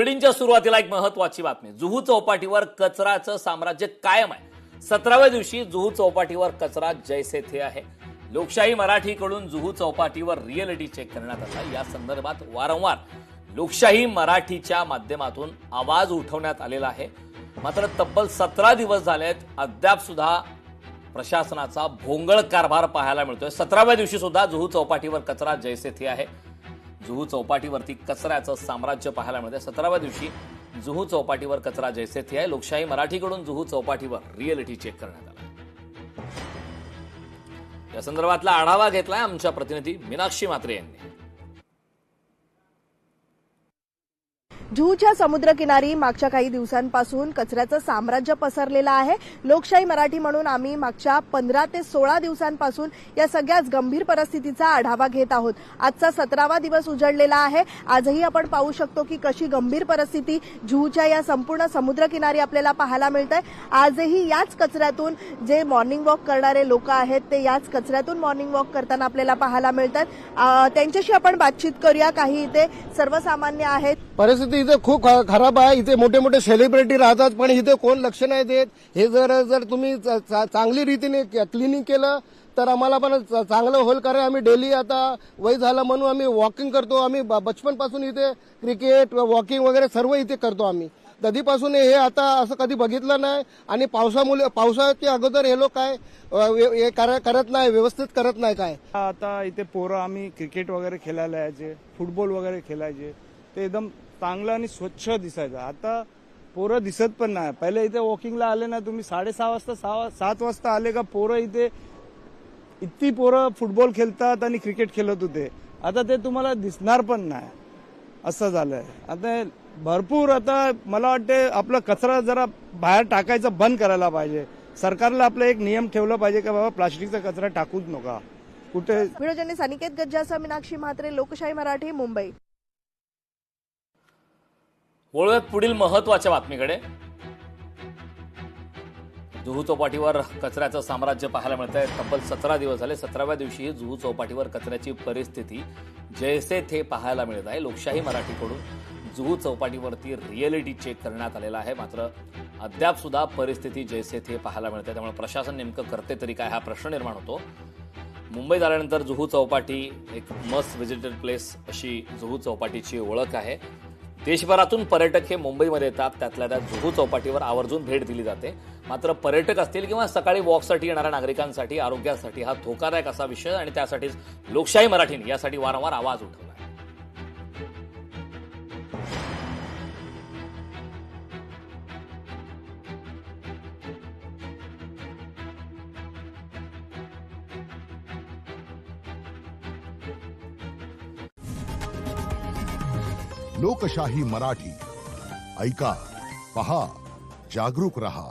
बुलेटिनच्या सुरुवातीला एक महत्त्वाची बातमी. जुहू चौपाटीवर कचराचं साम्राज्य कायम आहे. 17व्या दिवशी जुहू चौपाटीवर कचरा जैसे थे आहे. लोकशाही मराठीकडून जुहू चौपाटीवर रिअलिटी चेक करण्यात आला. या संदर्भात वारंवार लोकशाही मराठीच्या माध्यमातून आवाज उठवण्यात आलेला आहे. मात्र तब्बल 17 दिवस झालेत, अद्याप सुद्धा प्रशासनाचा भोंगळ कारभार पाहायला मिळतोय. 17व्या दिवशी सुद्धा जुहू चौपाटीवर कचरा जैसे थे आहे. जुहू चौपाटीवरती कचऱ्याचं साम्राज्य पाहायला मिळतंय. 17व्या दिवशी जुहू चौपाटीवर कचरा जैसे थे आहे. लोकशाही मराठीकडून जुहू चौपाटीवर रिअलिटी चेक करण्यात आला. या संदर्भातला आढावा घेतलाय आमच्या प्रतिनिधी मीनाक्षी म्हात्रे यांनी. जुहूच्या समुद्रकिनारी मागच्या काही दिवसांपासून कचऱ्याचं साम्राज्य पसरलेलं आहे. लोकशाही मराठी म्हणून आम्ही मागच्या 15 ते 16 दिवसांपासून या सगळ्याच गंभीर परिस्थितीचा आढावा घेत आहोत. आजचा 17वा दिवस उजळलेला आहे. आजही आपण पाहू शकतो की कशी गंभीर परिस्थिती जुहूच्या या संपूर्ण समुद्रकिनारी आपल्याला पाहायला मिळते. आजही याच कचऱ्यातून जे मॉर्निंग वॉक करणारे लोक आहेत ते याच कचऱ्यातून मॉर्निंग वॉक करताना आपल्याला पाहायला मिळतात. त्यांच्याशी आपण बातचीत करूया. काही इथे सर्वसामान्य आहेत. परिस्थिती इथे खूप खराब आहे. इथे मोठे मोठे सेलिब्रिटी राहतात, पण इथे कोण लक्ष नाही देत. हे जर तुम्ही चांगली रीतीने क्लिनिंग केलं तर आम्हाला पण चांगलं होईल. कारण आम्ही डेली आता वय झालं म्हणून आम्ही वॉकिंग करतो. आम्ही बचपनपासून इथे क्रिकेट वॉकिंग वगैरे सर्व इथे करतो आम्ही. कधीपासून हे आता असं कधी बघितलं नाही. आणि पावसाच्या अगोदर हे लोक काय करत नाही, व्यवस्थित करत नाही. काय आता इथे पोरं आम्ही क्रिकेट वगैरे खेळायला यायचे, फुटबॉल वगैरे खेळायचे, ते एकदम चांगलं आणि स्वच्छ दिसायचं. आता पोरं दिसत पण नाही. पहिले इथे वॉकिंगला आले ना तुम्ही 6:30 वाजता 7 वाजता आले का पोरं इथे इतकी पोरं फुटबॉल खेळतात आणि क्रिकेट खेळत होते. आता ते तुम्हाला दिसणार पण नाही, असं झालंय. आता भरपूर आता मला वाटते आपला कचरा जरा बाहेर टाकायचा बंद करायला पाहिजे. सरकारला आपला एक नियम ठेवला पाहिजे की बाबा प्लास्टिकचा कचरा टाकूच नका कुठे. व्हिडिओ जर्नलिस्ट अनिकेत गज्जासह मीनाक्षी म्हात्रे, लोकशाही मराठी, मुंबई. वळूयात पुढील महत्वाच्या बातमीकडे. जुहू चौपाटीवर कचऱ्याचं साम्राज्य पाहायला मिळतंय. तब्बल 17 दिवस झाले. 17व्या दिवशी जुहू चौपाटीवर कचऱ्याची परिस्थिती जैसे थे पाहायला मिळत आहे. लोकशाही मराठीकडून जुहू चौपाटीवरती रिअलिटी चेक करण्यात आलेला आहे. मात्र अद्याप सुद्धा परिस्थिती जैसे थे पाहायला मिळते. त्यामुळे प्रशासन नेमकं करते तरी काय, हा प्रश्न निर्माण होतो. मुंबईत आल्यानंतर जुहू चौपाटी एक मस्ट व्हिजिटेड प्लेस अशी जुहू चौपाटीची ओळख आहे. देशभरातून पर्यटक हे मुंबईमध्ये येतात. त्यातल्या त्यात जुहू चौपाटीवर आवर्जून भेट दिली जाते. मात्र पर्यटक असतील किंवा सकाळी वॉकसाठी येणाऱ्या नागरिकांसाठी आरोग्यासाठी हा धोकादायक असा विषय आणि त्यासाठीच लोकशाही मराठीने यासाठी वारंवार आवाज उठवला. लोकशाही मराठी ऐका, पहा, जागरूक रहा.